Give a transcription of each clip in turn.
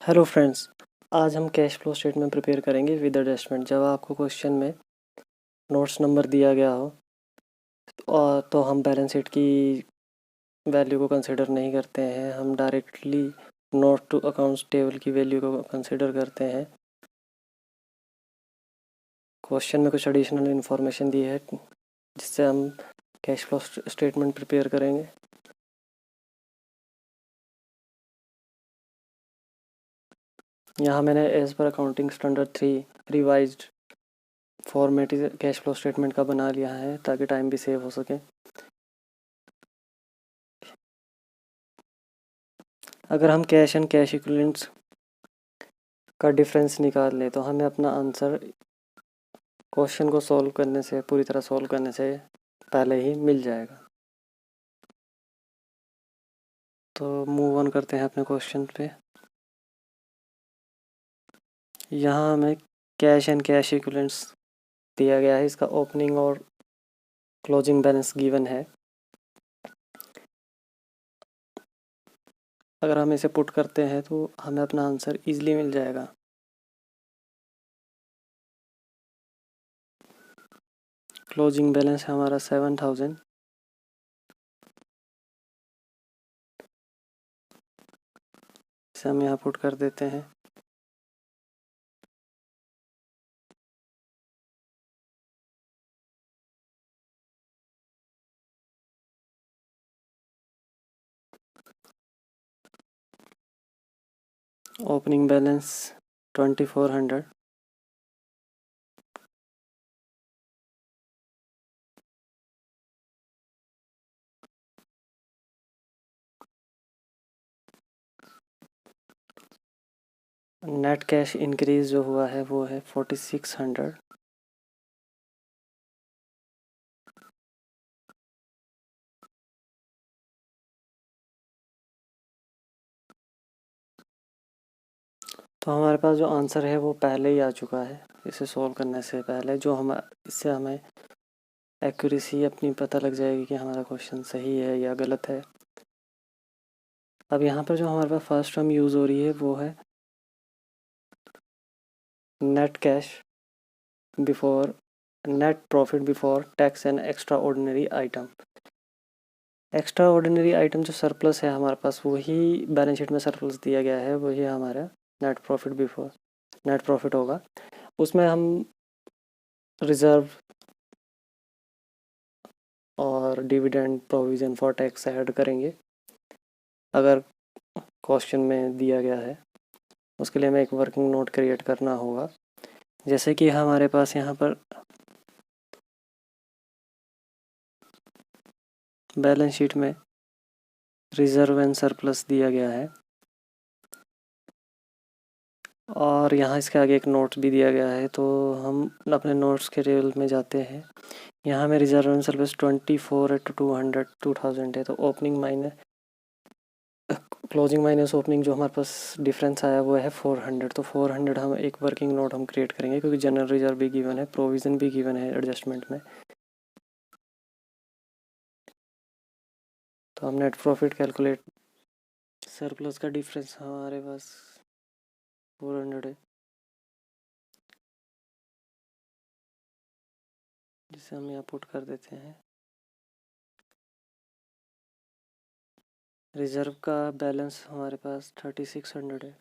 Hello friends, आज हम cash flow statement prepare करेंगे विद एडजस्टमेंट। जब आपको क्वेश्चन में नोट्स नंबर दिया गया हो और तो हम बैलेंस शीट की वैल्यू को कंसिडर नहीं करते हैं, हम directly note to accounts table की वैल्यू को कंसिडर करते हैं। क्वेश्चन में कुछ एडिशनल इन्फॉर्मेशन दी है जिससे हम कैश फ्लो स्टेटमेंट प्रिपेयर करेंगे। यहाँ मैंने एज पर accounting standard 3 revised format cash flow statement का बना लिया है ताकि टाइम भी सेव हो सके। अगर हम कैश एंड कैश इक्विवेलेंट्स का डिफरेंस निकाल लें तो हमें अपना आंसर क्वेश्चन को सॉल्व करने से, पूरी तरह सॉल्व करने से पहले ही मिल जाएगा। तो मूव ऑन करते हैं अपने क्वेश्चन पे। यहाँ हमें कैश एंड कैश इक्विवेलेंट्स दिया गया है, इसका ओपनिंग और क्लोजिंग बैलेंस गिवन है। अगर हम इसे पुट करते हैं तो हमें अपना आंसर इजीली मिल जाएगा। क्लोजिंग बैलेंस है हमारा 7000। इसे हम यहाँ पुट कर देते हैं। Opening balance 2400। Net cash increase जो हुआ है वो है 4600। तो हमारे पास जो आंसर है वो पहले ही आ चुका है। इसे सॉल्व करने से पहले जो हम इससे हमें एक्यूरेसी अपनी पता लग जाएगी कि हमारा क्वेश्चन सही है या गलत है। अब यहाँ पर जो हमारे पास फर्स्ट टर्म यूज़ हो रही है वो है net cash before net profit before tax and extra ordinary item. Extra ordinary item जो सरप्लस है हमारे पास, वही बैलेंस शीट में सरप्लस दिया गया है, वही हमारा net profit before net profit होगा। उसमें हम रिजर्व और dividend provision for tax add करेंगे अगर क्वेश्चन में दिया गया है। उसके लिए हमें एक वर्किंग नोट क्रिएट करना होगा। जैसे कि हमारे पास यहाँ पर बैलेंस शीट में रिजर्व एंड सरप्लस दिया गया है और यहाँ इसके आगे एक नोट भी दिया गया है। तो हम अपने नोट्स के टेबल में जाते हैं। यहाँ में रिजर्व एंड सरप्लस 24/200 2000 है। तो opening minus closing minus opening जो हमारे पास डिफरेंस आया वो है 400। तो 400 हम एक वर्किंग नोट हम क्रिएट करेंगे क्योंकि जनरल रिजर्व भी गिवन है, प्रोविज़न भी गिवन है एडजस्टमेंट में। तो हम नेट प्रॉफिट कैलकुलेट, सरप्लस का डिफरेंस हमारे पास 400 है, जिसे हम यहाँ पुट कर देते हैं। रिजर्व का बैलेंस हमारे पास 3600 है।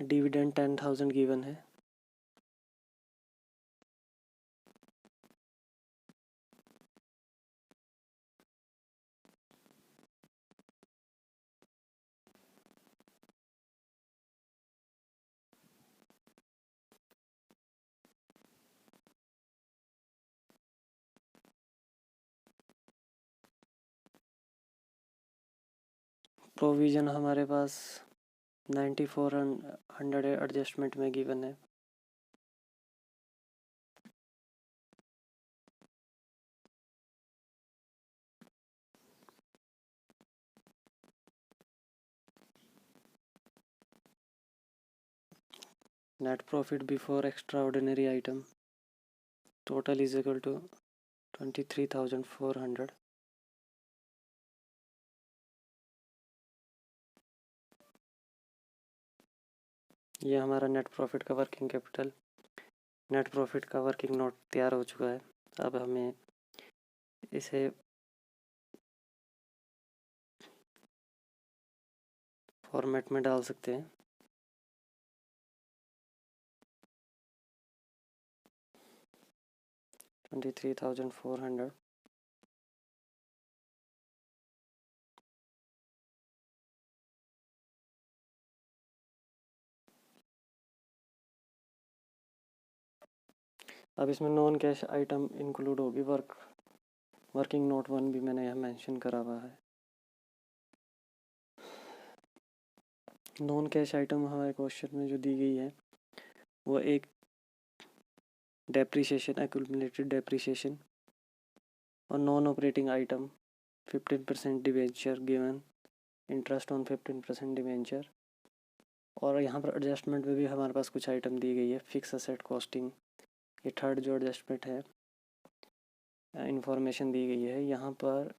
डिविडेंड 10,000 गिवन है। प्रोविज़न हमारे पास 9400 एडजस्टमेंट में गिवन है। Net profit before extraordinary item total is equal to 23,400. ये हमारा नेट प्रॉफिट का वर्किंग कैपिटल, नेट प्रॉफिट का वर्किंग नोट तैयार हो चुका है। अब हमें इसे फॉर्मेट में डाल सकते हैं। $23,400 अब इसमें नॉन कैश आइटम इंक्लूड होगी। वर्किंग नोट 1 भी मैंने यहाँ मेंशन करा हुआ है। नॉन कैश आइटम हमारे क्वेश्चन में जो दी गई है वो एक डेप्रिसिएशन, एक्यूमुलेटेड डेप्रिसिएशन और non operating item 15% debenture given, interest on 15% debenture. और यहाँ पर एडजस्टमेंट में भी हमारे पास कुछ आइटम दी गई है। फिक्स असेट कॉस्टिंग, ये थर्ड जो एडजस्टमेंट है, इंफॉर्मेशन दी गई है। यहाँ पर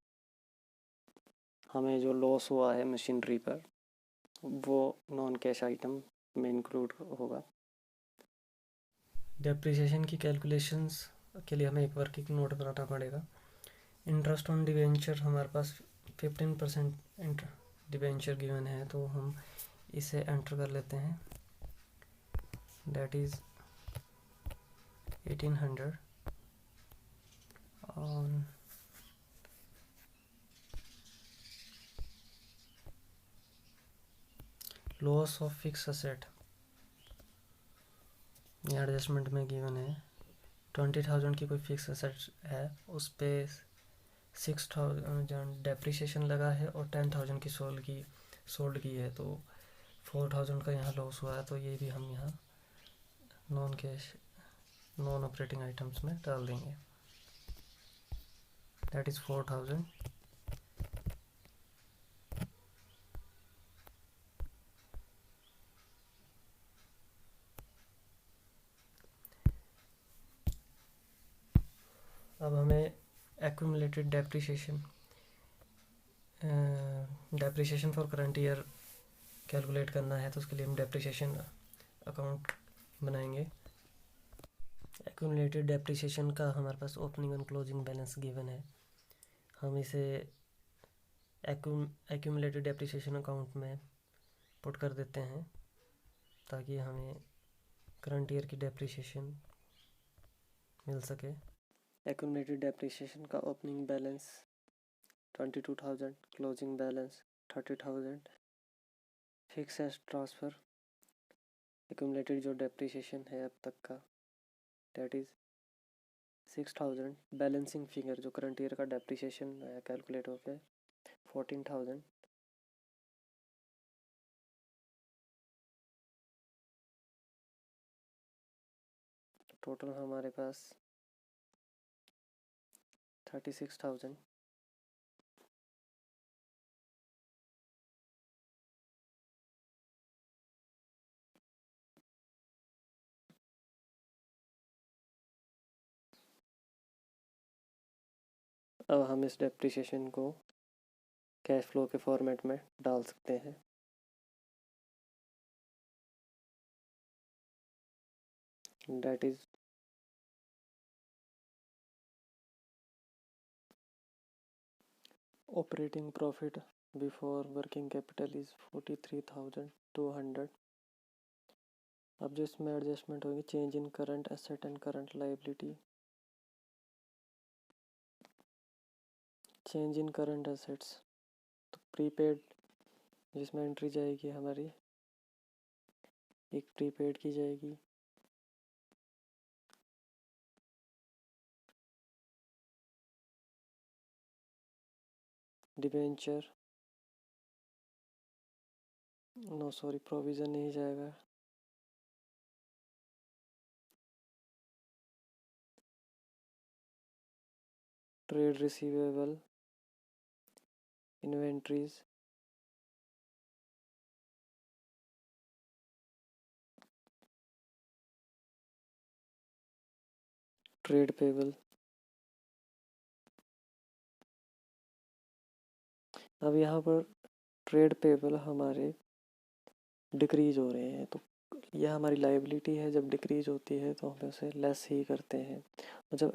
हमें जो लॉस हुआ है मशीनरी पर वो नॉन कैश आइटम में इंक्लूड होगा। डेप्रिसिएशन की कैलकुलेशंस के लिए हमें एक वर्किंग नोट बनाना पड़ेगा। इंटरेस्ट ऑन डिवेंचर हमारे पास 15% डिवेंचर गिवन है, तो हम इसे एंटर कर लेते हैं। That is 1800 on loss of fix asset, ये एडजस्टमेंट में गिवन है। 20,000 की कोई फिक्स असेट है, उस पर 6,000 डेप्रिसिएशन लगा है और 10,000 की सोल्ड की है, तो 4,000 का यहाँ लॉस हुआ है। तो ये भी हम यहाँ non cash, non operating items में डाल देंगे। That is 4,000। अब हमें accumulated depreciation for current year calculate करना है, तो उसके लिए हम डेप्रिसिएशन अकाउंट बनाएंगे। एक्यूमुलेटेड डेप्रिसिएशन का हमारे पास opening and closing balance given है। हम इसे एक्यूमुलेटेड डेप्रिसिएशन अकाउंट में पुट कर देते हैं ताकि हमें करंट ईयर की डेप्रिसिएशन मिल सके। एक्यूमुलेटेड डेप्रिसिएशन का opening balance 22,000, closing balance 30,000, fix asset transfer, accumulated जो डेप्रिसिएशन है अब तक का दैट इज़ 6,000, बैलेंसिंग फिगर जो करंट ईयर का डेप्रिसिएशन कैलकुलेट हो गया 14,000। टोटल हमारे पास 36,000। अब हम इस डेप्रिसिएशन को कैश फ्लो के फॉर्मेट में डाल सकते हैं। That is operating profit before working capital is 43,200। अब जो इसमें एडजस्टमेंट होगी, change in current asset and current liability, change in current assets, तो प्रीपेड जिसमें एंट्री जाएगी हमारी, एक प्रीपेड की जाएगी, डिबेंचर, नो सॉरी प्रोविज़न नहीं जाएगा, trade receivable, inventories, trade payable. अब यहाँ पर ट्रेड पेबल हमारे डिक्रीज हो रहे हैं, तो यह हमारी लाइबिलिटी है। जब डिक्रीज होती है तो हम उसे लेस ही करते हैं, और जब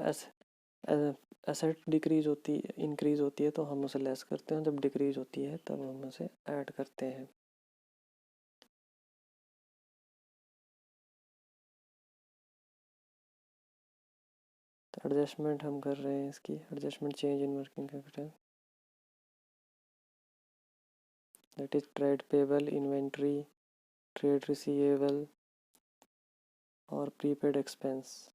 एसेट डिक्रीज होती इंक्रीज होती है तो हम उसे लेस करते हैं, जब डिक्रीज होती है तब हम उसे ऐड करते हैं। तो एडजस्टमेंट हम कर रहे हैं, इसकी adjustment change in working capital, that is trade payable, inventory, trade receivable और प्रीपेड एक्सपेंस।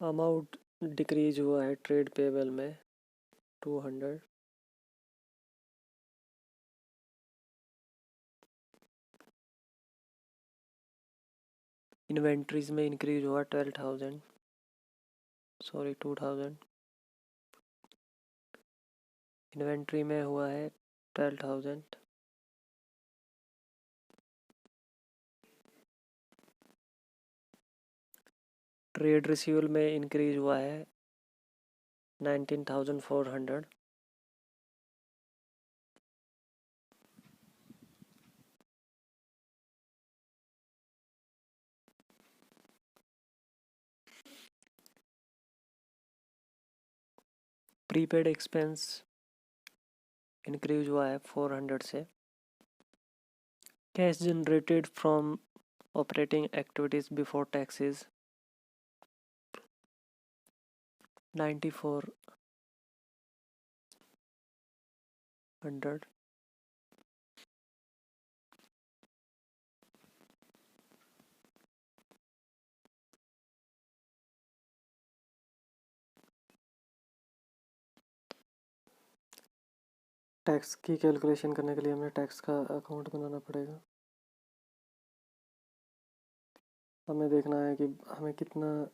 अमाउंट डिक्रीज हुआ है ट्रेड पेबल में 200, इन्वेंट्रीज में इंक्रीज हुआ 12,000, सॉरी 2,000, इन्वेंट्री में हुआ है 12,000, ट्रेड रिसीवेबल में इंक्रीज हुआ है 19,400, प्रीपेड एक्सपेंस इंक्रीज हुआ है 400 से। Cash generated from operating activities before taxes 9,400, tax की कैलकुलेशन करने के लिए हमें टैक्स का अकाउंट बनाना पड़ेगा। हमें देखना है कि हमें कितना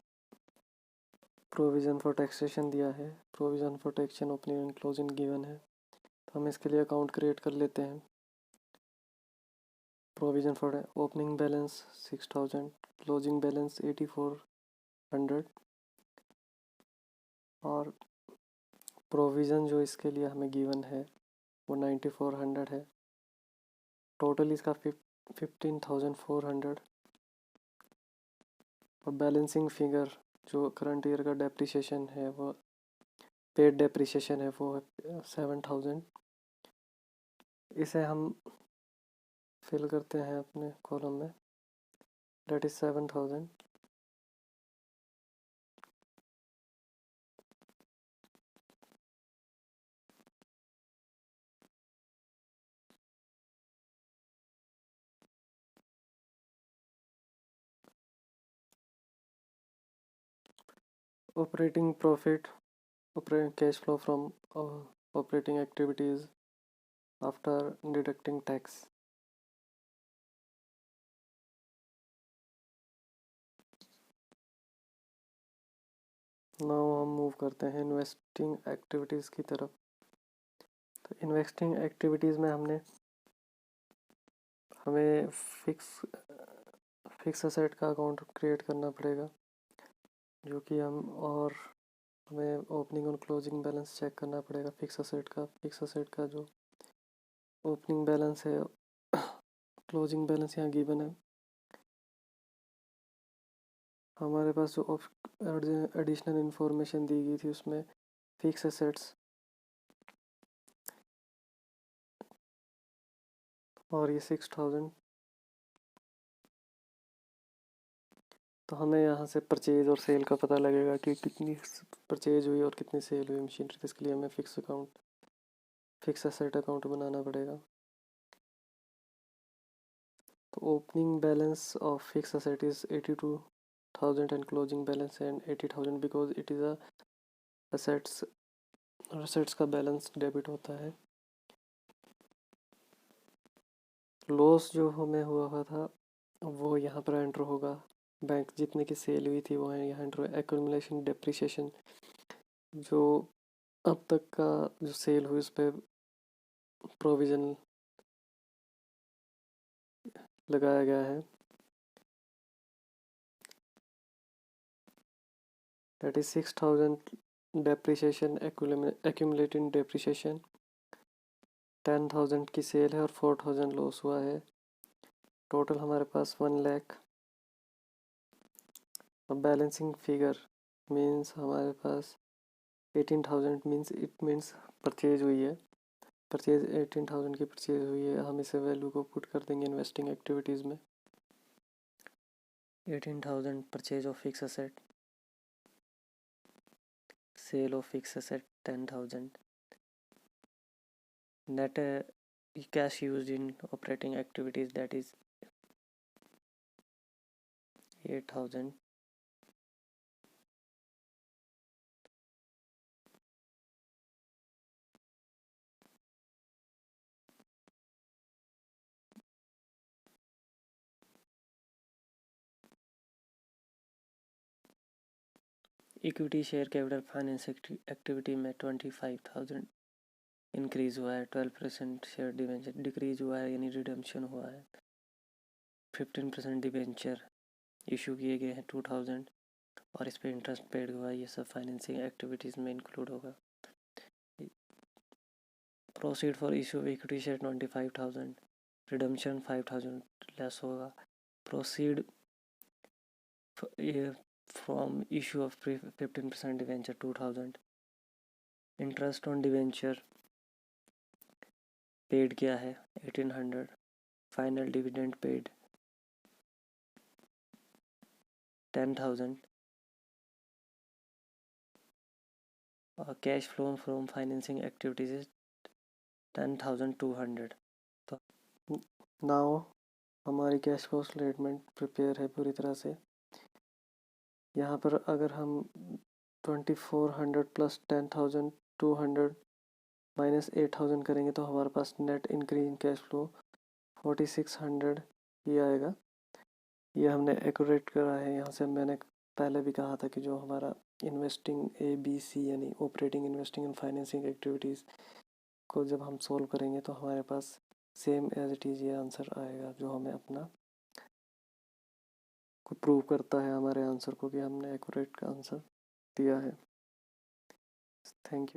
प्रोविज़न फॉर टैक्सेशन दिया है। Provision for taxation opening and closing given है, तो हम इसके लिए अकाउंट क्रिएट कर लेते हैं। Provision for opening balance 6,000, closing balance 8,400 और प्रोविज़न जो इसके लिए हमें गिवन है वो 9,400 है। टोटल इसका 15,400 और बैलेंसिंग फिगर जो करंट ईयर का डेप्रिसिएशन है वो पेड डेप्रिसिएशन है वो 7,000। इसे हम फिल करते हैं अपने कॉलम में, debt is 7,000। Operating profit, cash flow from operating activities after deducting tax. Now हम मूव करते हैं इन्वेस्टिंग एक्टिविटीज़ की तरफ। तो इन्वेस्टिंग एक्टिविटीज़ में हमें फिक्स असेट का अकाउंट क्रिएट करना पड़ेगा, जो कि और हमें ओपनिंग और क्लोजिंग बैलेंस चेक करना पड़ेगा। फिक्स असेट का जो ओपनिंग बैलेंस है, क्लोजिंग बैलेंस यहाँ गिवन है। हमारे पास जो एडिशनल इंफॉर्मेशन दी गई थी उसमें फिक्स असेट्स और ये 6,000, तो हमें यहाँ से परचेज और सेल का पता लगेगा कि कितनी परचेज हुई और कितनी सेल हुई मशीनरी। तो इसके लिए हमें फिक्स असेट अकाउंट बनाना पड़ेगा। तो opening balance of fix asset is 82,000 and closing balance and 80,000 because it is assets, और असेट्स का बैलेंस डेबिट होता है। लॉस जो हमें हुआ था वो यहाँ पर एंटर होगा। बैंक जितने की सेल हुई थी वो है यहाँ एंटर। एक्यूमुलेशन डेप्रिसिएशन, जो अब तक का जो सेल हुई उस पर प्रोविज़न लगाया गया है। that is 6,000 depreciation accumulating depreciation, 10,000 की सेल है और 4,000 लॉस हुआ है। टोटल हमारे पास 1 लाख। बैलेंसिंग फिगर मीन्स हमारे पास 18,000 मीन्स परचेज हुई है, परचेज 18,000 की परचेज हुई है। हम इसे वैल्यू को पुट कर देंगे इन्वेस्टिंग एक्टिविटीज़ में। 18,000 purchase of fix asset, sale of fix asset 10,000, net cash used in operating activities, that is 8,000, equity share capital finance activity में 25,000 इंक्रीज हुआ है। 12% शेयर डिवेंचर डिक्रीज हुआ है यानी रिडम्पशन हुआ है। 15% डिवेंचर इशू किए गए हैं 2,000 और इस पर इंटरेस्ट पेड हुआ है। ये सब फाइनेंसिंग एक्टिविटीज़ में इंक्लूड होगा। Proceed for issue equity share 25,000, redemption 5,000 less होगा। Proceed from issue of 15% debenture 2,000, interest on debenture paid किया है 1,800, फाइनल डिविडेंड पेड 10,000 और cash flow from financing activities 10,200। तो नाउ हमारी कैश फ्लो स्टेटमेंट प्रिपेयर है पूरी तरह से। यहाँ पर अगर हम 2,400 प्लस 10,200 माइनस 8,000 करेंगे तो हमारे पास net increase in cash flow 4,600 ही आएगा। ये हमने एक्यूरेट करा है। यहाँ से मैंने पहले भी कहा था कि जो हमारा इन्वेस्टिंग ABC यानी operating, investing and financing activities को जब हम सोल्व करेंगे तो हमारे पास सेम एज इट इज़ ये आंसर आएगा जो हमें अपना को प्रूव करता है हमारे आंसर को कि हमने एक्यूरेट का आंसर दिया है। Thank you.